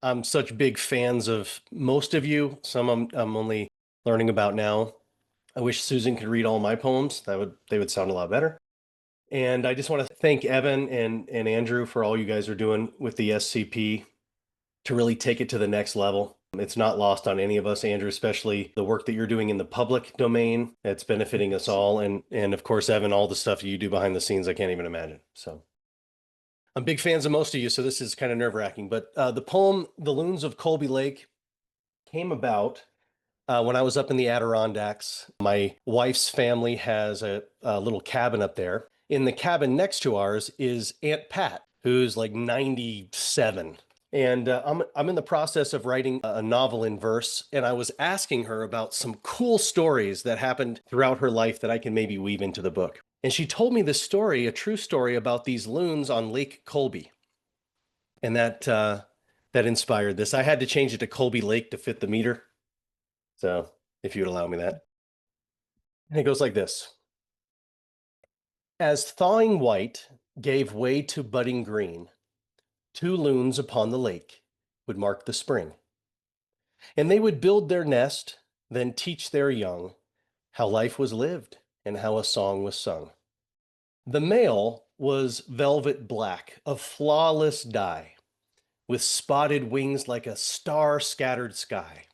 I'm such big fans of most of you. Some I'm only learning about now. I wish Susan could read all my poems. They would sound a lot better. And I just want to thank Evan and Andrew for all you guys are doing with the SCP to really take it to the next level. It's not lost on any of us, Andrew, especially the work that you're doing in the public domain. It's benefiting us all. And of course, Evan, all the stuff you do behind the scenes, I can't even imagine. So I'm big fans of most of you, so this is kind of nerve-wracking. But the poem, The Loons of Colby Lake, came about when I was up in the Adirondacks. My wife's family has a little cabin up there. In the cabin next to ours is Aunt Pat, who's like 97. And I'm in the process of writing a novel in verse, and I was asking her about some cool stories that happened throughout her life that I can maybe weave into the book. And she told me this story, a true story about these loons on Lake Colby. And that inspired this. I had to change it to Colby Lake to fit the meter. So if you would allow me that. And it goes like this. As thawing white gave way to budding green, 2 loons upon the lake would mark the spring. And they would build their nest, then teach their young how life was lived and how a song was sung. The male was velvet black, of flawless dye, with spotted wings like a star-scattered sky.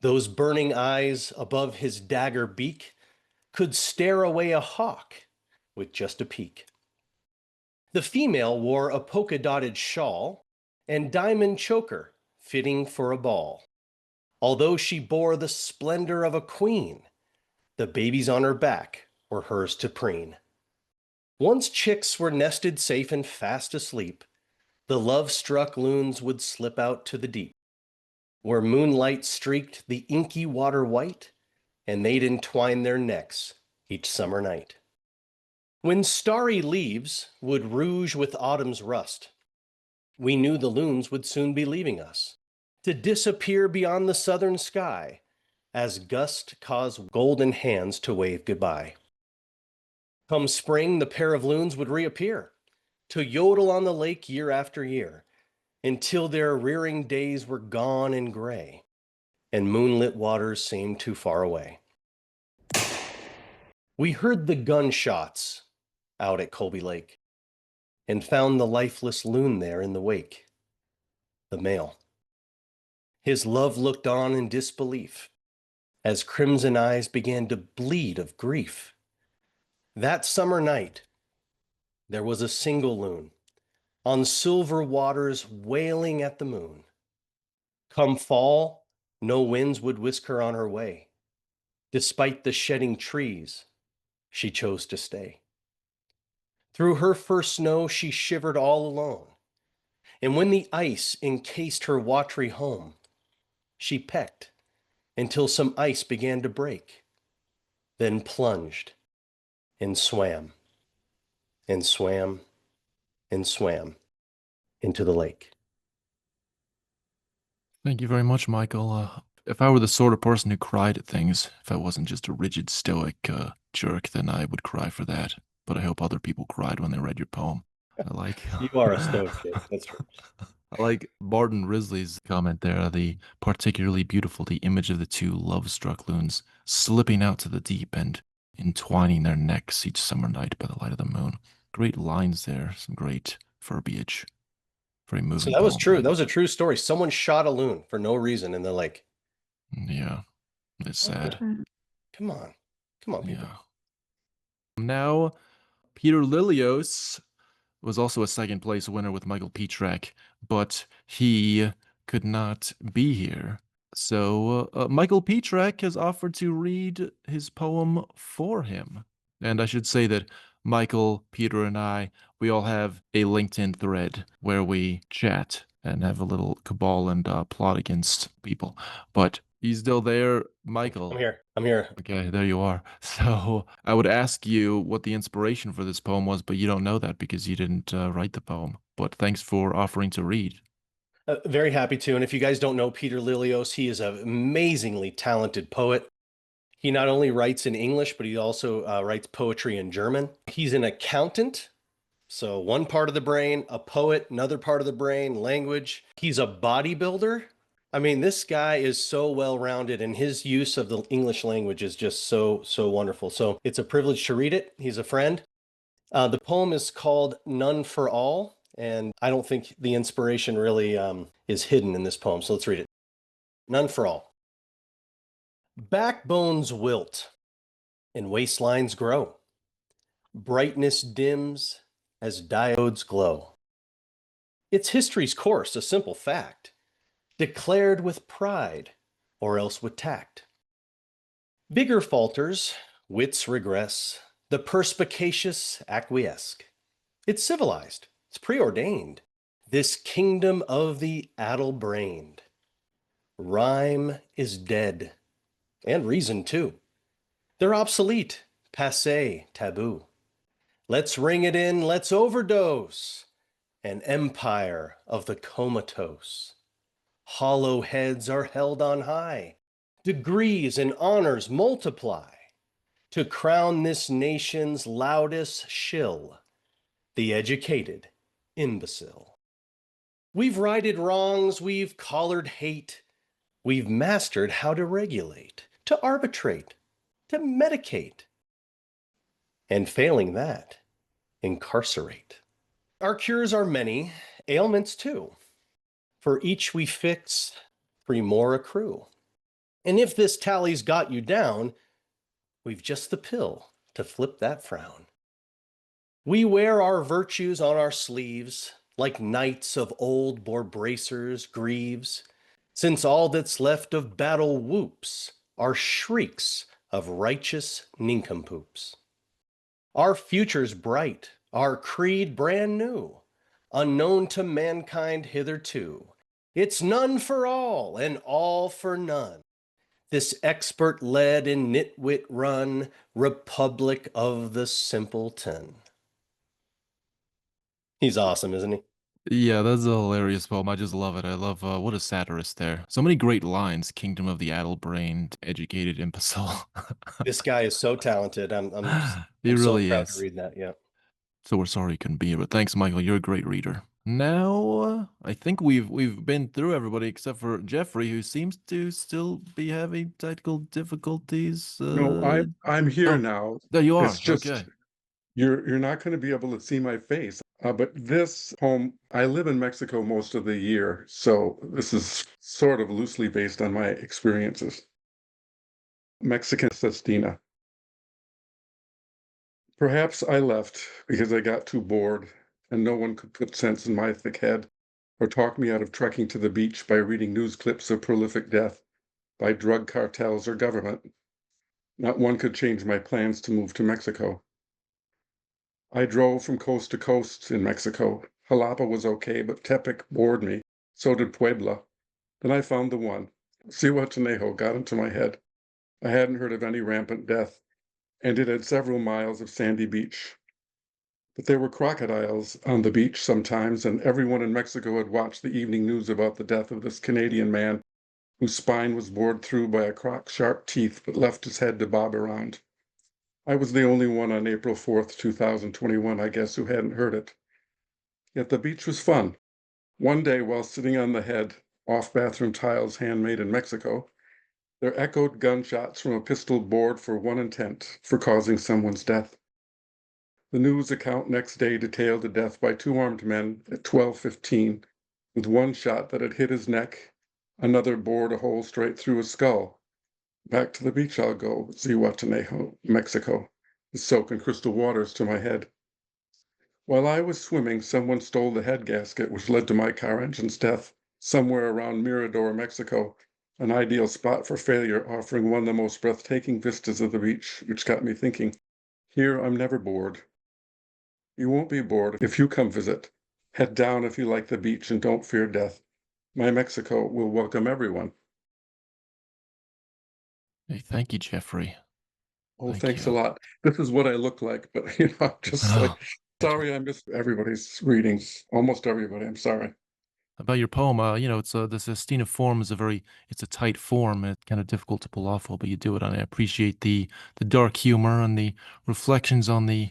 Those burning eyes above his dagger beak could stare away a hawk with just a peek. The female wore a polka-dotted shawl and diamond choker fitting for a ball. Although she bore the splendor of a queen, the babies on her back were hers to preen. Once chicks were nested safe and fast asleep, the love-struck loons would slip out to the deep, where moonlight streaked the inky water white, and they'd entwine their necks each summer night. When starry leaves would rouge with autumn's rust, we knew the loons would soon be leaving us, to disappear beyond the southern sky, as gust caused golden hands to wave goodbye. Come spring, the pair of loons would reappear, to yodel on the lake year after year, until their rearing days were gone and gray, and moonlit waters seemed too far away. We heard the gunshots out at Colby Lake, and found the lifeless loon there in the wake, the male. His love looked on in disbelief, as crimson eyes began to bleed of grief. That summer night, there was a single loon, on silver waters wailing at the moon. Come fall, no winds would whisk her on her way. Despite the shedding trees, she chose to stay. Through her first snow, she shivered all alone. And when the ice encased her watery home, she pecked until some ice began to break, then plunged and swam and swam and swam into the lake. Thank you very much, Michael. If I were the sort of person who cried at things, if I wasn't just a rigid stoic jerk, then I would cry for that. But I hope other people cried when they read your poem. I like You are a stoic kid. That's true. I like Barton Rizley's comment there. The particularly beautiful, the image of the two love-struck loons slipping out to the deep and entwining their necks each summer night by the light of the moon. Great lines there. Some great verbiage. Very moving. So that was poem. true. That was a true story. Someone shot a loon for no reason in the lake. Yeah, it's sad. Come on. Come on, people. Yeah. Now, Peter Lillios was also a second place winner with Michael Pietrack, but he could not be here. So Michael Pietrack has offered to read his poem for him. And I should say that Michael, Peter, and I, we all have a LinkedIn thread where we chat and have a little cabal and plot against people. But he's still there, Michael. I'm here. I'm here. Okay, there you are. So I would ask you what the inspiration for this poem was, but you don't know that because you didn't write the poem. But thanks for offering to read. Very happy to. And if you guys don't know Peter Lillios, he is an amazingly talented poet. He not only writes in English, but he also writes poetry in German. He's an accountant. So one part of the brain, a poet, another part of the brain, language. He's a bodybuilder. I mean, this guy is so well-rounded, and his use of the English language is just so wonderful. So it's a privilege to read it. He's a friend. The poem is called None for All, and I don't think the inspiration really is hidden in this poem. So let's read it. None for All. Backbones wilt and waistlines grow. Brightness dims as diodes glow. It's history's course, a simple fact, declared with pride or else with tact. Vigor falters, wits regress, the perspicacious acquiesce. It's civilized, it's preordained, this kingdom of the addle-brained. Rhyme is dead, and reason too. They're obsolete, passé, taboo. Let's ring it in, let's overdose. An empire of the comatose. Hollow heads are held on high. Degrees and honors multiply. To crown this nation's loudest shill, the educated imbecile. We've righted wrongs, we've collared hate. We've mastered how to regulate, to arbitrate, to medicate. And failing that, incarcerate. Our cures are many, ailments too. For each we fix, 3 more accrue. And if this tally's got you down, we've just the pill to flip that frown. We wear our virtues on our sleeves, like knights of old bore bracers, greaves, since all that's left of battle whoops are shrieks of righteous nincompoops. Our future's bright, our creed brand new, unknown to mankind hitherto. It's none for all and all for none. This expert led in nitwit run, Republic of the Simpleton. He's awesome, isn't he? Yeah, that's a hilarious poem. I just love it. I love what a satirist there. So many great lines. Kingdom of the addle-brained, educated imbecile. This guy is so talented. I'm He so really proud is. to read that. Yeah. So we're sorry you couldn't be here, but thanks, Michael. You're a great reader. Now, I think we've been through everybody except for Geoffrey, who seems to still be having technical difficulties. No, I'm here oh, now. there you are. It's just Okay. you're not going to be able to see my face. But this poem, I live in Mexico most of the year, so this is sort of loosely based on my experiences. Mexican Sestina. Perhaps I left because I got too bored and no one could put sense in my thick head or talk me out of trekking to the beach by reading news clips of prolific death by drug cartels or government. Not one could change my plans to move to Mexico. I drove from coast to coast in Mexico. Jalapa was okay, but Tepic bored me. So did Puebla. Then I found the one. Zihuatanejo got into my head. I hadn't heard of any rampant death, and it had several miles of sandy beach. But there were crocodiles on the beach sometimes, and everyone in Mexico had watched the evening news about the death of this Canadian man whose spine was bored through by a croc's sharp teeth but left his head to bob around. I was the only one on April 4th, 2021, I guess, who hadn't heard it. Yet the beach was fun. One day, while sitting on the head, off bathroom tiles handmade in Mexico, there echoed gunshots from a pistol bored for one intent, for causing someone's death. The news account next day detailed a death by two armed men at 12:15, with one shot that had hit his neck, another bored a hole straight through his skull. Back to the beach I'll go, Zihuatanejo, Mexico, the soak in crystal waters to my head. While I was swimming, someone stole the head gasket, which led to my car engine's death, somewhere around Mirador, Mexico, an ideal spot for failure, offering one of the most breathtaking vistas of the beach, which got me thinking, here I'm never bored. You won't be bored if you come visit. Head down if you like the beach and don't fear death. My Mexico will welcome everyone. Hey, thank you, Geoffrey. Oh, Thank thanks you. a lot. This is what I look like, but I'm just like, sorry I missed everybody's readings. Almost everybody, I'm sorry. About your poem, it's the Sestina form is it's a tight form. It's kind of difficult to pull off well, but you do it. And I appreciate the dark humor and the reflections on the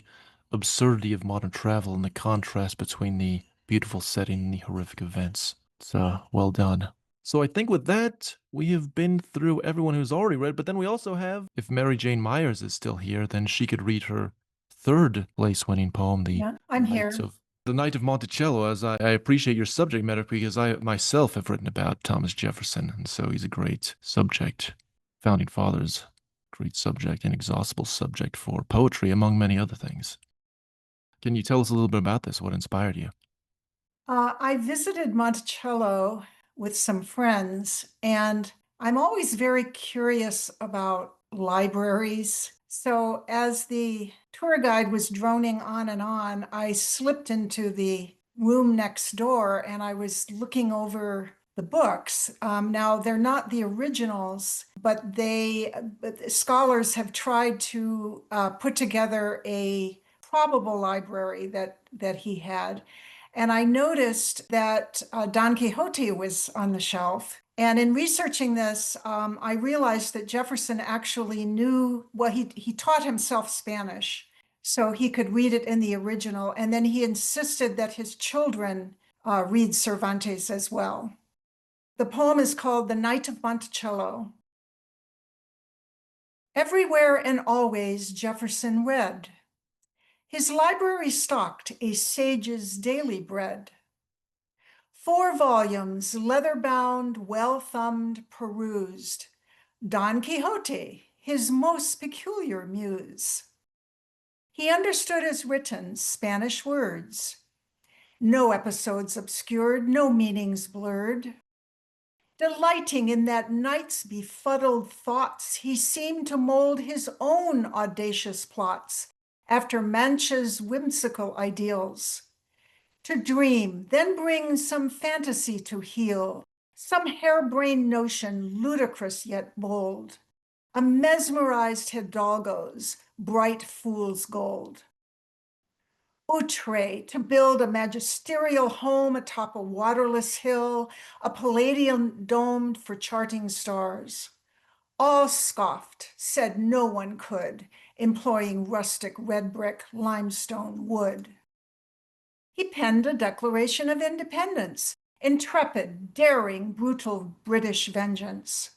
absurdity of modern travel and the contrast between the beautiful setting and the horrific events. It's well done. So I think with that, we have been through everyone who's already read, but then we also have, if Mary Jane Myers is still here, then she could read her third place-winning poem, I'm here. The Knight of Monticello, as I appreciate your subject matter because I myself have written about Thomas Jefferson, and so he's a great subject. Founding Fathers, great subject, inexhaustible subject for poetry, among many other things. Can you tell us a little bit about this? What inspired you? I visited Monticello with some friends, and I'm always very curious about libraries. So as the tour guide was droning on and on, I slipped into the room next door and I was looking over the books. Now, they're not the originals, but scholars have tried to put together a probable library that he had. And I noticed that Don Quixote was on the shelf. And in researching this, I realized that Jefferson actually knew, well, he taught himself Spanish, so he could read it in the original. And then he insisted that his children read Cervantes as well. The poem is called The Knight of Monticello. Everywhere and always Jefferson read. His library stocked a sage's daily bread. 4 volumes, leather-bound, well-thumbed, perused. Don Quixote, his most peculiar muse. He understood as written Spanish words. No episodes obscured, no meanings blurred. Delighting in that night's befuddled thoughts, he seemed to mold his own audacious plots after Mancha's whimsical ideals. To dream, then bring some fantasy to heal, some harebrained notion, ludicrous yet bold, a mesmerized hidalgo's bright fool's gold. Outre, to build a magisterial home atop a waterless hill, a palladium domed for charting stars. All scoffed, said no one could, employing rustic red brick limestone wood. He penned a Declaration of Independence, intrepid, daring, brutal British vengeance.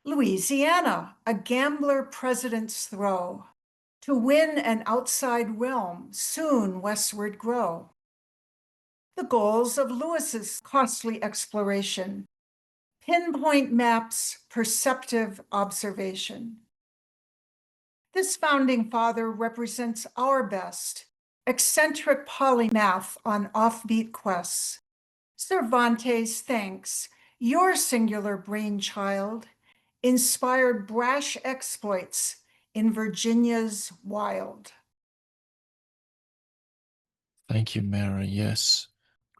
Louisiana, a gambler president's throw, to win an outside realm, soon westward grow. The goals of Lewis's costly exploration, pinpoint maps, perceptive observation. This founding father represents our best, eccentric polymath on offbeat quests. Cervantes thanks your singular brainchild, inspired brash exploits in Virginia's wild. Thank you, Mary. Yes.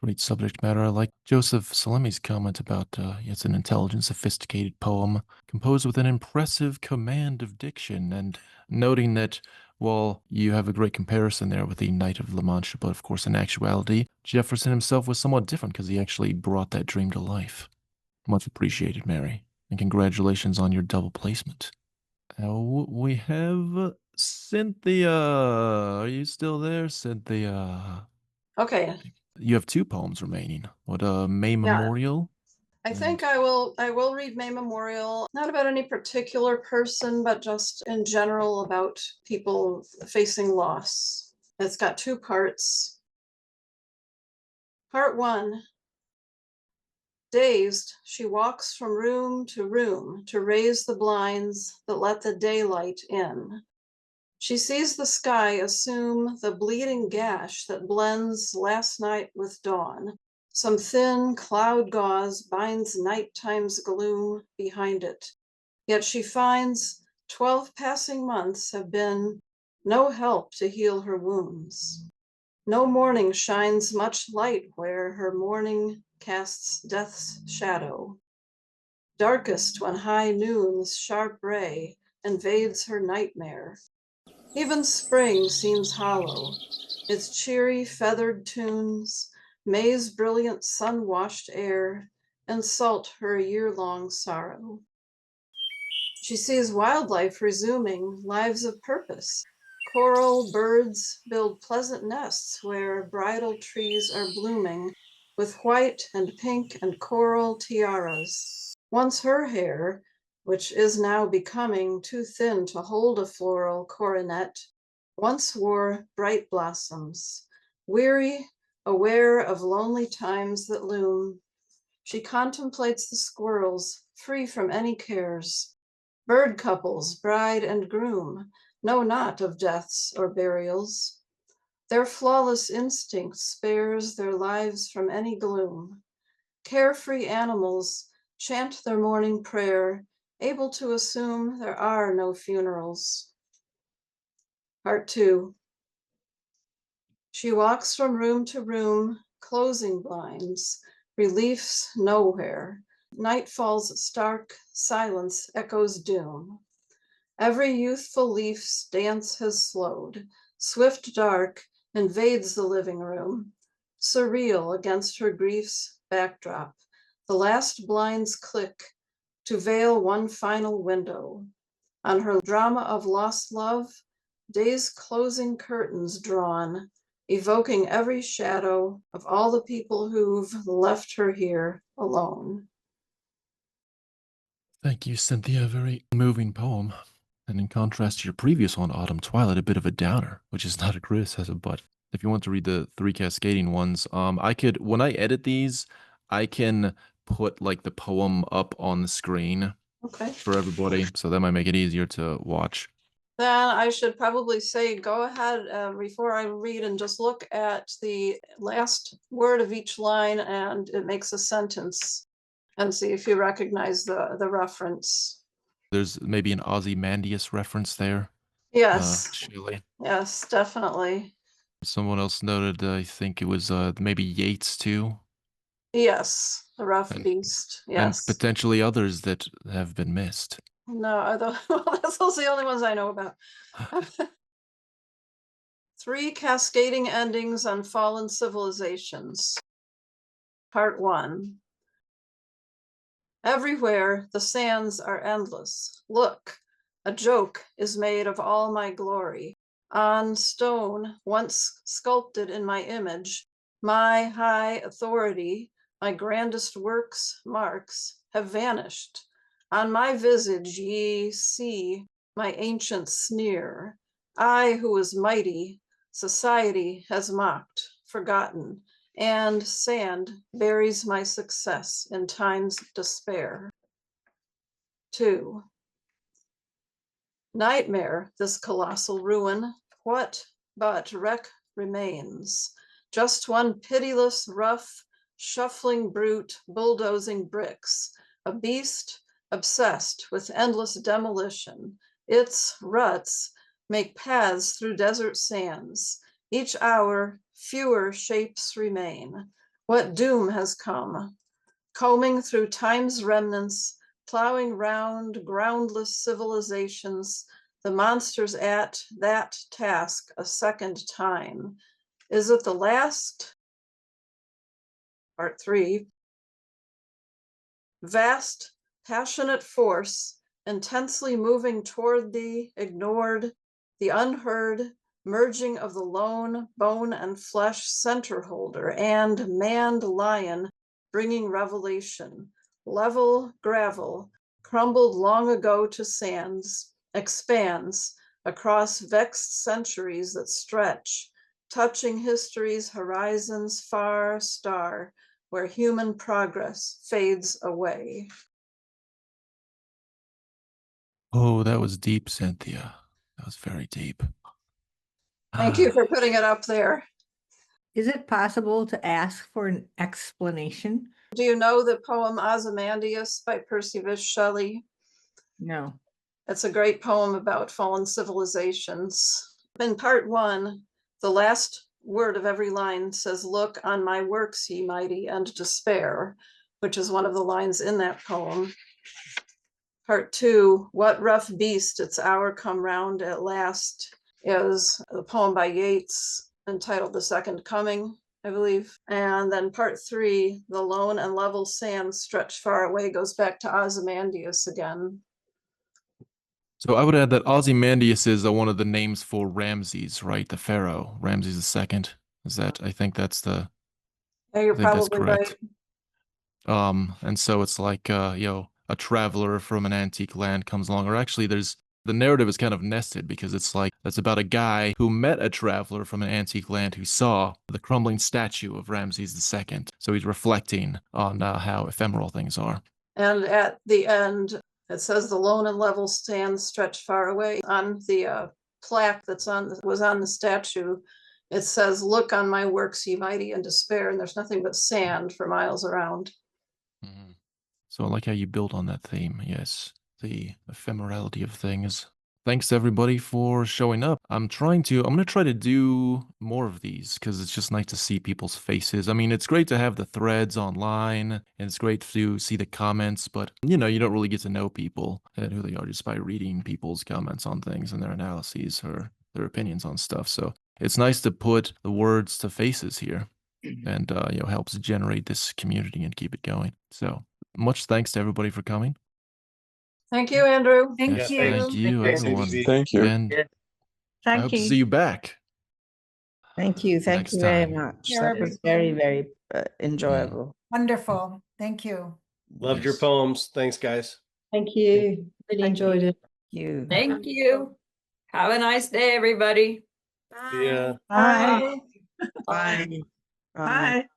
Great subject matter. I like Joseph Salemi's comment about it's an intelligent, sophisticated poem composed with an impressive command of diction, and noting that while you have a great comparison there with the Knight of La Mancha, but of course in actuality, Jefferson himself was somewhat different because he actually brought that dream to life. Much appreciated, Mary, and congratulations on your double placement. We have Cynthia. Are you still there, Cynthia? Okay. You have 2 poems remaining. What, May Memorial? I think I will read May Memorial, not about any particular person, but just in general about people facing loss. It's got 2 parts. Part 1. Dazed, she walks from room to raise the blinds that let the daylight in. She sees the sky assume the bleeding gash that blends last night with dawn. Some thin cloud gauze binds nighttime's gloom behind it. Yet she finds 12 passing months have been no help to heal her wounds. No morning shines much light where her morning casts death's shadow. Darkest when high noon's sharp ray invades her nightmare. Even spring seems hollow, its cheery feathered tunes, May's brilliant sun-washed air, insult her year-long sorrow. She sees wildlife resuming lives of purpose. Coral birds build pleasant nests where bridal trees are blooming with white and pink and coral tiaras. Once her hair, which is now becoming too thin to hold a floral coronet, once wore bright blossoms. Weary, aware of lonely times that loom, she contemplates the squirrels, free from any cares. Bird couples, bride and groom, know not of deaths or burials. Their flawless instinct spares their lives from any gloom. Carefree animals chant their morning prayer, able to assume there are no funerals. Part 2. She walks from room to room, closing blinds, reliefs nowhere. Night falls stark, silence echoes doom. Every youthful leaf's dance has slowed. Swift dark invades the living room, surreal against her grief's backdrop. The last blinds click to veil one final window. On her drama of lost love, day's closing curtains drawn, evoking every shadow of all the people who've left her here alone. Thank you, Cynthia. A very moving poem. And in contrast to your previous one, Autumn Twilight, a bit of a downer, which is not a criticism, but if you want to read the 3 cascading ones, I could, when I edit these, I can put like the poem up on the screen for everybody, so that might make it easier to watch. Then I should probably say, go ahead before I read and just look at the last word of each line and it makes a sentence and see if you recognize the reference. There's maybe an Ozymandias reference there. Yes. Chile. Yes, definitely. Someone else noted, I think it was maybe Yeats too. Yes, the rough And- beast. And Yes. potentially others that have been missed. No, those are the only ones I know about. 3 cascading endings on fallen civilizations. Part 1. Everywhere the sands are endless. Look, a joke is made of all my glory. On stone, once sculpted in my image, my high authority, my grandest works, marks, have vanished. On my visage ye see my ancient sneer. I who was mighty, society has mocked, forgotten, and sand buries my success in time's despair. 2. Nightmare, this colossal ruin, what but wreck remains? Just one pitiless, rough, shuffling brute bulldozing bricks, a beast obsessed with endless demolition. Its ruts make paths through desert sands. Each hour, fewer shapes remain. What doom has come? Combing through time's remnants, plowing round groundless civilizations, the monsters at that task a second time. Is it the last? Part 3. Vast, passionate force, intensely moving toward the ignored, the unheard, merging of the lone bone and flesh center holder and manned lion, bringing revelation. Level gravel, crumbled long ago to sands, expands across vexed centuries that stretch, touching history's horizons far star, where human progress fades away. Oh, that was deep, Cynthia. That was very deep. Thank you for putting it up there. Is it possible to ask for an explanation? Do you know the poem Ozymandias by Percy Bysshe Shelley? No. It's a great poem about fallen civilizations. In part 1, the last word of every line says, "Look on my works, ye mighty, and despair," which is one of the lines in that poem. Part 2, "What rough beast, its hour come round at last," is a poem by Yeats entitled "The Second Coming," I believe. And then part 3, "The lone and level sands stretch far away," goes back to Ozymandias again. So I would add that Ozymandias is one of the names for Ramses, right? The pharaoh, Ramses II. Is that? I think that's the. Yeah, you're I think that's probably correct. right. And so it's like a traveler from an antique land comes along, or actually the narrative is kind of nested because it's like that's about a guy who met a traveler from an antique land who saw the crumbling statue of Ramses II. So he's reflecting on how ephemeral things are. And at the end, it says, "The lone and level sands stretch far away." On the plaque was on the statue, it says, "Look on my works, ye mighty, and despair," and there's nothing but sand for miles around. Mm-hmm. So I like how you build on that theme. Yes, the ephemerality of things. Thanks everybody for showing up. I'm going to try to do more of these because it's just nice to see people's faces. I mean, it's great to have the threads online and it's great to see the comments, but you don't really get to know people and who they are just by reading people's comments on things and their analyses or their opinions on stuff. So it's nice to put the words to faces here and, helps generate this community and keep it going. So much thanks to everybody for coming. Thank you, Andrew. Thank Yes, you. thank you, Thanks, everyone. ABB. Thank you. And I Thank hope to you. see you back. Thank you. Thank Next you very time. much. You're That was very, very enjoyable. Wonderful. Thank you. Loved your Yes. poems. Thanks, guys. Thank you. Really Thank enjoyed it. You. Thank you. Have a nice day, everybody. Yeah. Bye. Bye. Bye.